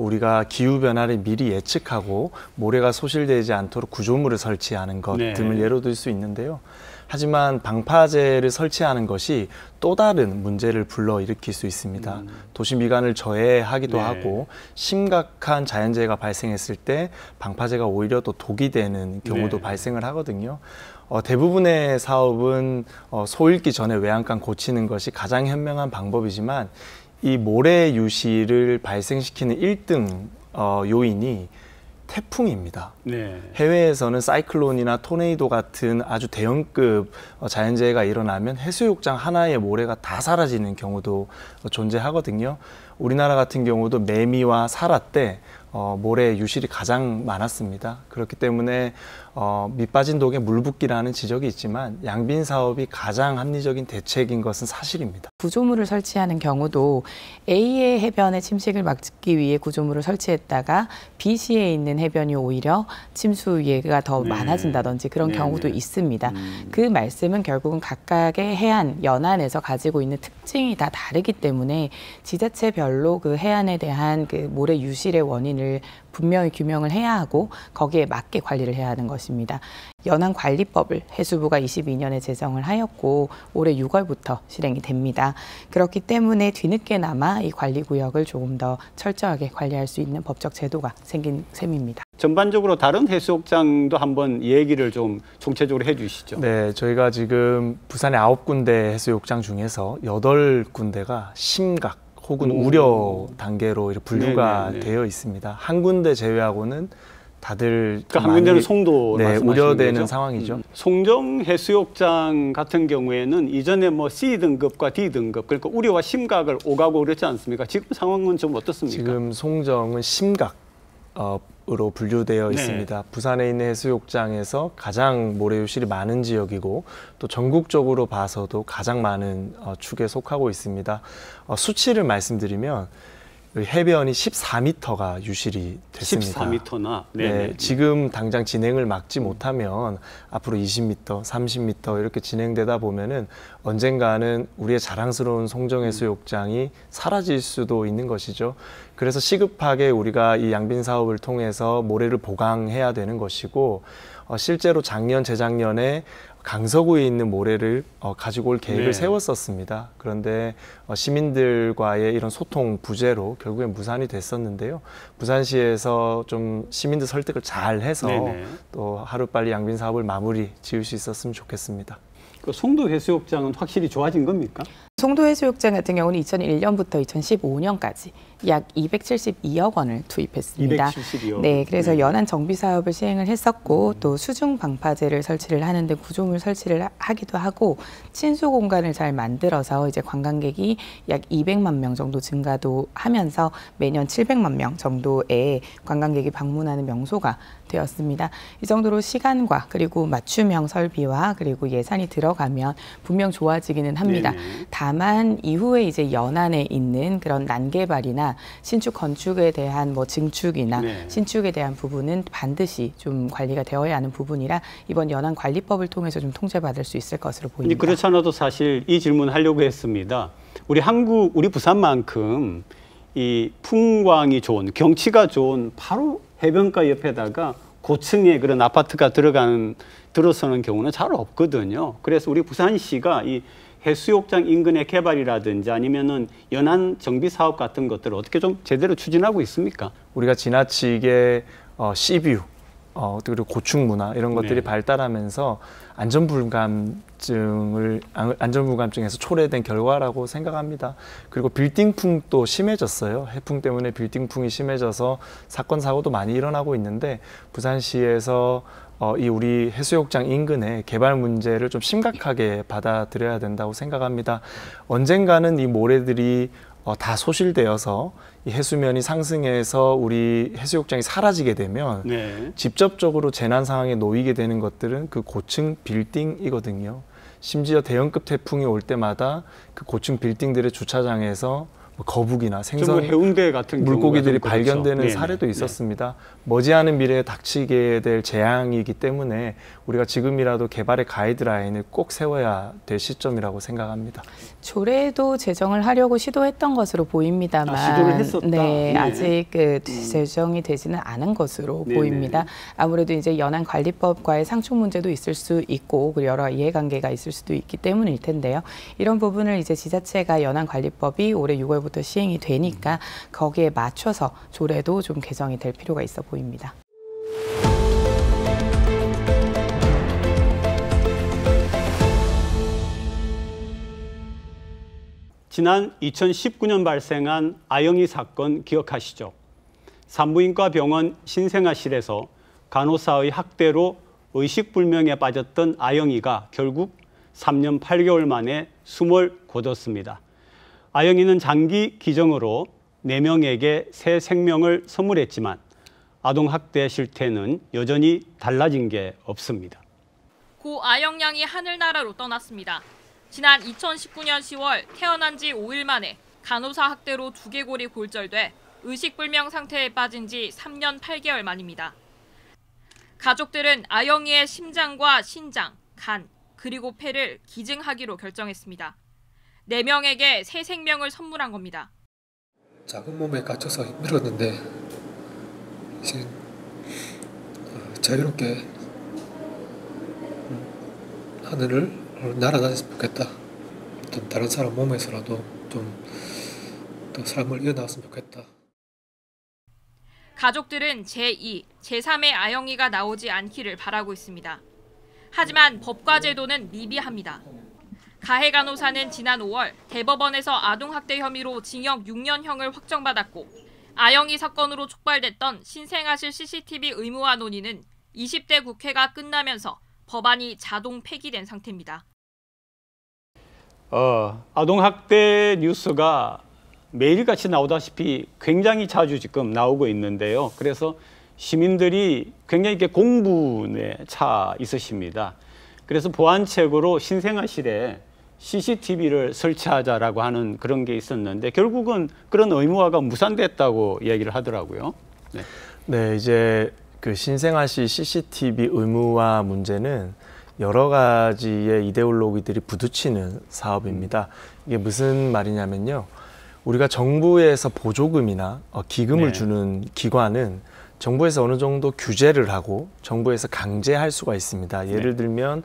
우리가 기후변화를 미리 예측하고 모래가 소실되지 않도록 구조물을 설치하는 것 등을 예로 들 수 있는데요. 하지만 방파제를 설치하는 것이 또 다른 문제를 불러일으킬 수 있습니다. 도시 미관을 저해하기도 하고 심각한 자연재해가 발생했을 때 방파제가 오히려 또 독이 되는 경우도 발생을 하거든요. 대부분의 사업은 소읽기 전에 외양간 고치는 것이 가장 현명한 방법이지만 이 모래 유실을 발생시키는 1등 요인이 태풍입니다. 해외에서는 사이클론이나 토네이도 같은 아주 대형급 자연재해가 일어나면 해수욕장 하나의 모래가 다 사라지는 경우도 존재하거든요. 우리나라 같은 경우도 매미와 사라 때 모래 유실이 가장 많았습니다. 그렇기 때문에 밑빠진 독에 물붓기라는 지적이 있지만 양빈 사업이 가장 합리적인 대책인 것은 사실입니다. 구조물을 설치하는 경우도 A의 해변의 침식을 막기 위해 구조물을 설치했다가 B시에 있는 해변이 오히려 침수 위해가 더 많아진다든지 그런 경우도 있습니다. 그 말씀은 결국은 각각의 해안, 연안에서 가지고 있는 특징이 다 다르기 때문에 지자체별로 그 해안에 대한 그 모래 유실의 원인을 부분을 분명히 규명을 해야 하고 거기에 맞게 관리를 해야 하는 것입니다. 연안관리법을 해수부가 22년에 제정을 하였고 올해 6월부터 실행이 됩니다. 그렇기 때문에 뒤늦게나마 이 관리구역을 조금 더 철저하게 관리할 수 있는 법적 제도가 생긴 셈입니다. 전반적으로 다른 해수욕장도 한번 얘기를 좀 총체적으로 해주시죠. 네, 저희가 지금 부산의 9군데 해수욕장 중에서 8군데가 심각 혹은 우려 단계로 분류가 되어 있습니다. 한 군데 제외하고는 다들 그러니까 한 군데는 송도 우려되는 거죠? 상황이죠. 송정 해수욕장 같은 경우에는 이전에 뭐 C 등급과 D등급 그러니까 우려와 심각을 오가고 그랬지 않습니까? 지금 상황은 좀 어떻습니까? 지금 송정은 심각으로 분류되어 있습니다. 부산에 있는 해수욕장에서 가장 모래유실이 많은 지역이고 또 전국적으로 봐서도 가장 많은 축에 속하고 있습니다. 수치를 말씀드리면 해변이 14m가 유실이 됐습니다. 14m나? 네, 지금 당장 진행을 막지 못하면 앞으로 20m, 30m 이렇게 진행되다 보면은 언젠가는 우리의 자랑스러운 송정해수욕장이 사라질 수도 있는 것이죠. 그래서 시급하게 우리가 이 양빈 사업을 통해서 모래를 보강해야 되는 것이고 실제로 작년, 재작년에 강서구에 있는 모래를 가지고 올 계획을 세웠었습니다. 그런데 시민들과의 이런 소통 부재로 결국엔 무산이 됐었는데요. 부산시에서 좀 시민들 설득을 잘 해서 또 하루빨리 양빈 사업을 마무리 지을 수 있었으면 좋겠습니다. 그 송도 해수욕장은 확실히 좋아진 겁니까? 송도 해수욕장 같은 경우는 2001년부터 2015년까지 약 272억 원을 투입했습니다. 272억. 네, 그래서 연안 정비 사업을 시행을 했었고 또 수중 방파제를 설치를 하는데 구조물 설치를 하기도 하고 친수 공간을 잘 만들어서 이제 관광객이 약 200만 명 정도 증가도 하면서 매년 700만 명 정도의 관광객이 방문하는 명소가 되었습니다. 이 정도로 시간과 그리고 맞춤형 설비와 그리고 예산이 들어가면 분명 좋아지기는 합니다. 다만 이후에 이제 연안에 있는 그런 난개발이나 신축 건축에 대한 뭐 증축이나 신축에 대한 부분은 반드시 좀 관리가 되어야 하는 부분이라 이번 연안 관리법을 통해서 좀 통제받을 수 있을 것으로 보입니다. 그렇지 않아도 사실 이 질문을 하려고 했습니다. 우리 부산만큼 이 풍광이 좋은, 경치가 좋은 바로 해변가 옆에다가 고층의 그런 아파트가 들어서는 경우는 잘 없거든요. 그래서 우리 부산시가 이 해수욕장 인근의 개발이라든지 아니면은 연안 정비 사업 같은 것들을 어떻게 좀 제대로 추진하고 있습니까? 우리가 지나치게 시뷰 그리고 고층 문화 이런 것들이 발달하면서 안전불감증에서 초래된 결과라고 생각합니다. 그리고 빌딩풍도 심해졌어요. 해풍 때문에 빌딩풍이 심해져서 사건 사고도 많이 일어나고 있는데 부산시에서 이 우리 해수욕장 인근의 개발 문제를 좀 심각하게 받아들여야 된다고 생각합니다. 언젠가는 이 모래들이 다 소실되어서 이 해수면이 상승해서 우리 해수욕장이 사라지게 되면 직접적으로 재난 상황에 놓이게 되는 것들은 그 고층 빌딩이거든요. 심지어 대형급 태풍이 올 때마다 그 고층 빌딩들의 주차장에서 거북이나 생선, 해운대 같은 물고기들이 발견되는 사례도 있었습니다. 머지않은 미래에 닥치게 될 재앙이기 때문에 우리가 지금이라도 개발의 가이드라인을 꼭 세워야 될 시점이라고 생각합니다. 조례도 제정을 하려고 시도했던 것으로 보입니다만 시도를 했었다. 아직 제정이 되지는 않은 것으로 보입니다. 아무래도 이제 연안 관리법과의 상충 문제도 있을 수 있고 여러 이해관계가 있을 수도 있기 때문일 텐데요. 이런 부분을 이제 지자체가 연안 관리법이 올해 6월부터 시행이 되니까 거기에 맞춰서 조례도 좀 개정이 될 필요가 있어 보입니다. 지난 2019년 발생한 아영이 사건 기억하시죠? 산부인과 병원 신생아실에서 간호사의 학대로 의식불명에 빠졌던 아영이가 결국 3년 8개월 만에 숨을 거뒀습니다. 아영이는 장기 기증으로 4명에게 새 생명을 선물했지만 아동학대 실태는 여전히 달라진 게 없습니다. 고 아영 양이 하늘나라로 떠났습니다. 지난 2019년 10월 태어난 지 5일 만에 간호사 학대로 두개골이 골절돼 의식불명 상태에 빠진 지 3년 8개월 만입니다. 가족들은 아영이의 심장과 신장, 간, 그리고 폐를 기증하기로 결정했습니다. 4명에게 새 생명을 선물한 겁니다. 작은 몸에 갇혀서 힘들었는데 이제 자유롭게 하늘을 날아다녔으면 좋겠다. 어떤 다른 사람 몸에서라도 좀 더 삶을 이어나갔으면 좋겠다. 가족들은 제2, 제3의 아영이가 나오지 않기를 바라고 있습니다. 하지만 법과 제도는 미비합니다. 가해 간호사는 지난 5월 대법원에서 아동학대 혐의로 징역 6년형을 확정받았고 아영이 사건으로 촉발됐던 신생아실 CCTV 의무화 논의는 20대 국회가 끝나면서 법안이 자동 폐기된 상태입니다. 아동학대 뉴스가 매일같이 나오다시피 굉장히 자주 지금 나오고 있는데요. 그래서 시민들이 굉장히 이렇게 공분에 차 있으십니다. 그래서 보완책으로 신생아실에 CCTV를 설치하자라고 하는 그런 게 있었는데 결국은 그런 의무화가 무산됐다고 이야기를 하더라고요. 네, 이제 그 신생아실 CCTV 의무화 문제는 여러 가지의 이데올로기들이 부딪히는 사업입니다. 이게 무슨 말이냐면요. 우리가 정부에서 보조금이나 기금을 주는 기관은 정부에서 어느 정도 규제를 하고 정부에서 강제할 수가 있습니다. 예를 들면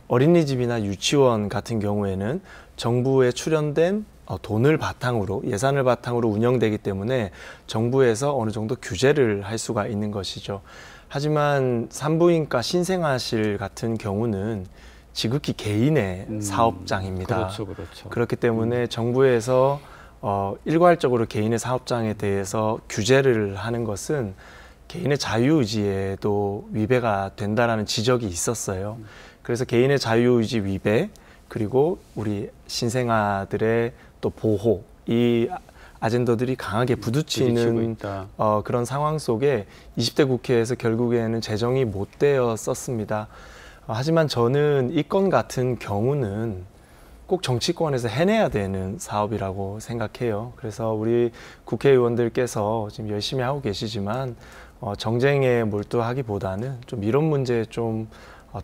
어린이집이나 유치원 같은 경우에는 정부에 출연된 돈을 바탕으로, 예산을 바탕으로 운영되기 때문에 정부에서 어느 정도 규제를 할 수가 있는 것이죠. 하지만 산부인과 신생아실 같은 경우는 지극히 개인의 사업장입니다. 그렇죠, 그렇죠. 그렇기 때문에 정부에서 일괄적으로 개인의 사업장에 대해서 규제를 하는 것은 개인의 자유의지에도 위배가 된다라는 지적이 있었어요. 그래서 개인의 자유의지 위배, 그리고 우리 신생아들의 또 보호, 이 아젠더들이 강하게 부딪히는 그런 상황 속에 20대 국회에서 결국에는 제정이 못 되었었습니다. 하지만 저는 이 건 같은 경우는 꼭 정치권에서 해내야 되는 사업이라고 생각해요. 그래서 우리 국회의원들께서 지금 열심히 하고 계시지만 정쟁에 몰두하기보다는 좀 이런 문제에 좀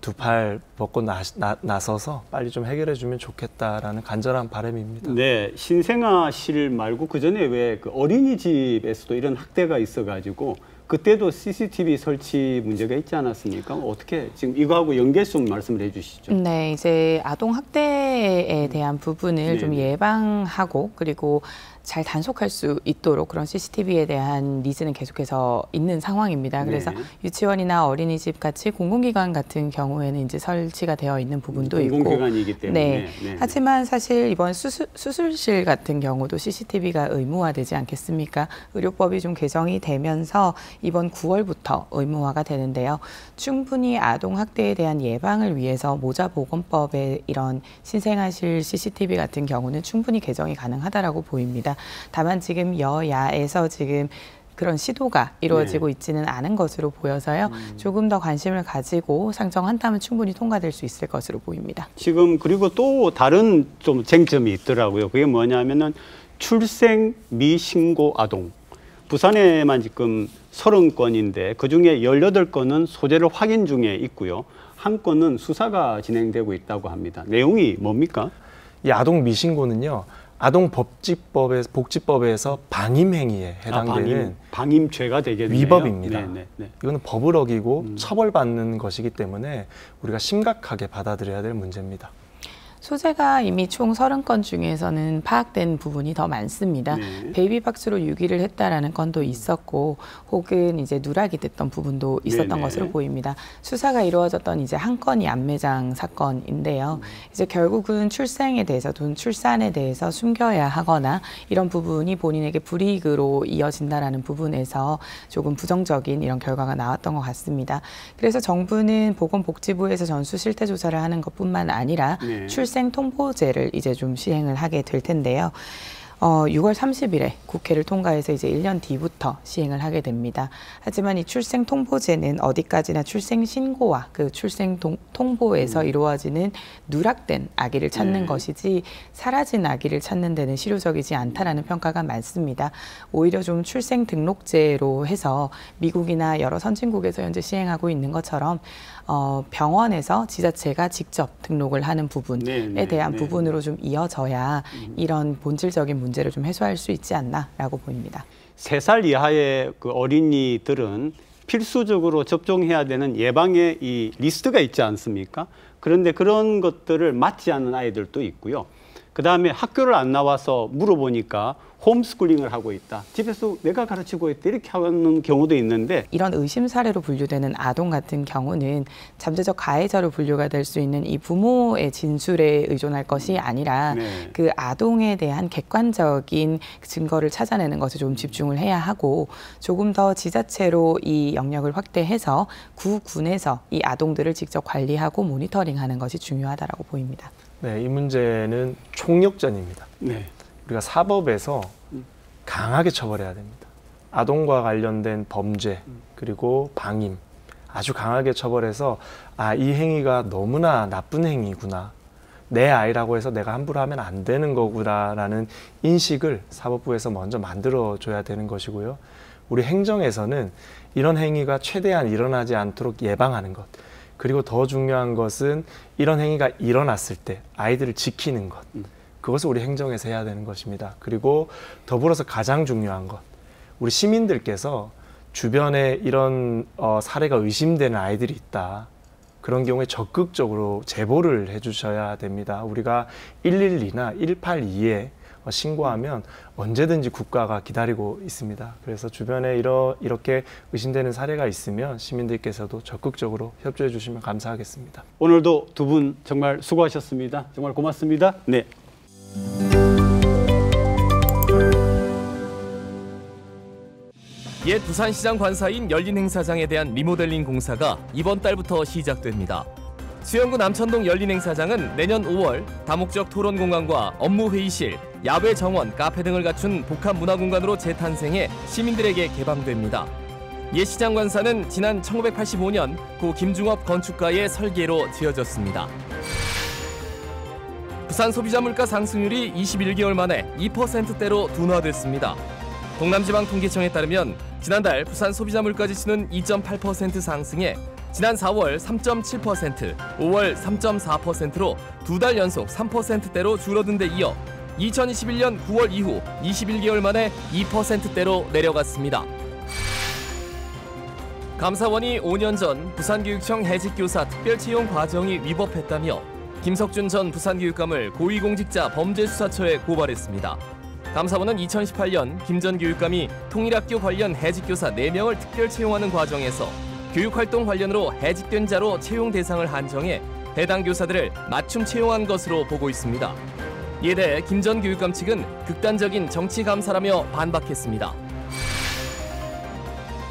두 팔 벗고 나서서 빨리 좀 해결해 주면 좋겠다라는 간절한 바람입니다. 네, 신생아실 말고 그 전에 왜 그 어린이집에서도 이런 학대가 있어가지고 그때도 CCTV 설치 문제가 있지 않았습니까? 어떻게 지금 이거하고 연계성 말씀을 해주시죠. 네, 이제 아동 학대에 대한 부분을 좀 예방하고 그리고 잘 단속할 수 있도록 그런 CCTV에 대한 니즈는 계속해서 있는 상황입니다. 그래서 유치원이나 어린이집 같이 공공기관 같은 경우에는 이제 설치가 되어 있는 부분도 있고, 공공기관이기 때문에. 하지만 사실 이번 수술실 같은 경우도 CCTV가 의무화되지 않겠습니까? 의료법이 좀 개정이 되면서 이번 9월부터 의무화가 되는데요. 충분히 아동 학대에 대한 예방을 위해서 모자보건법의 이런 신생아실 CCTV 같은 경우는 충분히 개정이 가능하다라고 보입니다. 다만 지금 여야에서 지금 그런 시도가 이루어지고 있지는 않은 것으로 보여서요. 조금 더 관심을 가지고 상정한다면 충분히 통과될 수 있을 것으로 보입니다. 지금 그리고 또 다른 좀 쟁점이 있더라고요. 그게 뭐냐면은 출생 미신고 아동. 부산에만 지금 30건인데 그중에 18건은 소재를 확인 중에 있고요. 한 건은 수사가 진행되고 있다고 합니다. 내용이 뭡니까? 이 아동 미신고는요. 아동복지법에서 방임행위에 해당되는 방임죄가 되겠네요. 위법입니다. 이거는 법을 어기고 처벌받는 것이기 때문에 우리가 심각하게 받아들여야 될 문제입니다. 소재가 이미 총 30건 중에서는 파악된 부분이 더 많습니다. 베이비박스로 유기를 했다라는 건도 있었고, 혹은 이제 누락이 됐던 부분도 있었던 것으로 보입니다. 수사가 이루어졌던 이제 한 건이 안매장 사건인데요. 이제 결국은 출생에 대해서, 출산에 대해서 숨겨야 하거나 이런 부분이 본인에게 불이익으로 이어진다라는 부분에서 조금 부정적인 이런 결과가 나왔던 것 같습니다. 그래서 정부는 보건복지부에서 전수 실태 조사를 하는 것뿐만 아니라 출생 통보제를 이제 좀 시행을 하게 될 텐데요. 6월 30일에 국회를 통과해서 이제 1년 뒤부터 시행을 하게 됩니다. 하지만 이 출생 통보제는 어디까지나 출생 신고와 그 출생 통보에서 이루어지는 누락된 아기를 찾는 것이지 사라진 아기를 찾는 데는 실효적이지 않다라는 평가가 많습니다. 오히려 좀 출생 등록제로 해서 미국이나 여러 선진국에서 현재 시행하고 있는 것처럼 병원에서 지자체가 직접 등록을 하는 부분에 대한 부분으로 좀 이어져야 이런 본질적인 문제를 좀 해소할 수 있지 않나라고 보입니다. 3살 이하의 그 어린이들은 필수적으로 접종해야 되는 예방의 이 리스트가 있지 않습니까? 그런데 그런 것들을 맞지 않는 아이들도 있고요. 그다음에 학교를 안 나와서 물어보니까 홈스쿨링을 하고 있다. 집에서 내가 가르치고 있다. 이렇게 하는 경우도 있는데 이런 의심 사례로 분류되는 아동 같은 경우는 잠재적 가해자로 분류가 될 수 있는 이 부모의 진술에 의존할 것이 아니라 네. 그 아동에 대한 객관적인 증거를 찾아내는 것에 좀 집중을 해야 하고 조금 더 지자체로 이 영역을 확대해서 구군에서 이 아동들을 직접 관리하고 모니터링하는 것이 중요하다고 보입니다. 네, 이 문제는 총력전입니다. 네. 우리가 사법에서 강하게 처벌해야 됩니다. 아동과 관련된 범죄 그리고 방임 아주 강하게 처벌해서 이 행위가 너무나 나쁜 행위구나. 내 아이라고 해서 내가 함부로 하면 안 되는 거구나라는 인식을 사법부에서 먼저 만들어줘야 되는 것이고요. 우리 행정에서는 이런 행위가 최대한 일어나지 않도록 예방하는 것. 그리고 더 중요한 것은 이런 행위가 일어났을 때 아이들을 지키는 것. 그것을 우리 행정에서 해야 되는 것입니다. 그리고 더불어서 가장 중요한 것. 우리 시민들께서 주변에 이런 사례가 의심되는 아이들이 있다. 그런 경우에 적극적으로 제보를 해주셔야 됩니다. 우리가 112나 182에 신고하면 언제든지 국가가 기다리고 있습니다. 그래서 주변에 이렇게 의심되는 사례가 있으면 시민들께서도 적극적으로 협조해 주시면 감사하겠습니다. 오늘도 두 분 정말 수고하셨습니다. 정말 고맙습니다. 네. 옛 부산시장 관사인 열린행사장에 대한 리모델링 공사가 이번 달부터 시작됩니다. 수영구 남천동 열린행사장은 내년 5월 다목적 토론공간과 업무회의실, 야외 정원, 카페 등을 갖춘 복합문화공간으로 재탄생해 시민들에게 개방됩니다. 옛 시장 관사는 지난 1985년 고 김중업 건축가의 설계로 지어졌습니다. 부산 소비자 물가 상승률이 21개월 만에 2%대로 둔화됐습니다. 동남지방통계청에 따르면 지난달 부산 소비자 물가 지수는 2.8% 상승해 지난 4월 3.7%, 5월 3.4%로 두 달 연속 3%대로 줄어든 데 이어 2021년 9월 이후 21개월 만에 2%대로 내려갔습니다. 감사원이 5년 전 부산교육청 해직교사 특별채용 과정이 위법했다며 김석준 전 부산교육감을 고위공직자 범죄수사처에 고발했습니다. 감사원은 2018년 김 전 교육감이 통일학교 관련 해직교사 4명을 특별채용하는 과정에서 교육활동 관련으로 해직된 자로 채용 대상을 한정해 해당 교사들을 맞춤 채용한 것으로 보고 있습니다. 이에 대해 김 전 교육감 측은 극단적인 정치 감사라며 반박했습니다.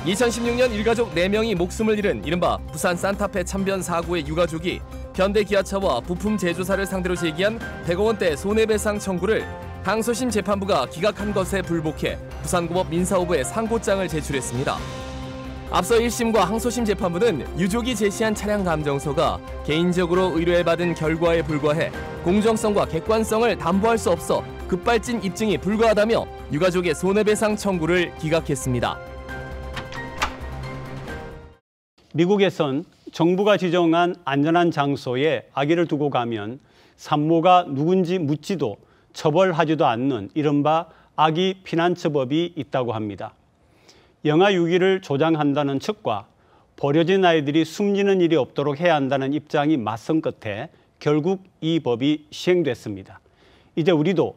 2016년 일가족 4명이 목숨을 잃은 이른바 부산 산타페 참변 사고의 유가족이 현대기아차와 부품 제조사를 상대로 제기한 100억 원대 손해배상 청구를 항소심 재판부가 기각한 것에 불복해 부산고법 민사호부에 상고장을 제출했습니다. 앞서 1심과 항소심 재판부는 유족이 제시한 차량 감정서가 개인적으로 의뢰받은 결과에 불과해 공정성과 객관성을 담보할 수 없어 급발진 입증이 불가하다며 유가족의 손해배상 청구를 기각했습니다. 미국에선 정부가 지정한 안전한 장소에 아기를 두고 가면 산모가 누군지 묻지도 처벌하지도 않는 이른바 아기 피난처법이 있다고 합니다. 영아 유기를 조장한다는 측과 버려진 아이들이 숨지는 일이 없도록 해야 한다는 입장이 맞선 끝에 결국 이 법이 시행됐습니다. 이제 우리도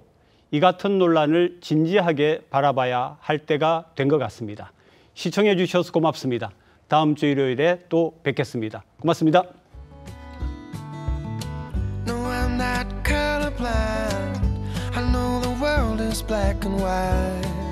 이 같은 논란을 진지하게 바라봐야 할 때가 된 것 같습니다. 시청해 주셔서 고맙습니다. 다음 주 일요일에 또 뵙겠습니다. 고맙습니다. No, I'm not colorblind. I know the world is black and white.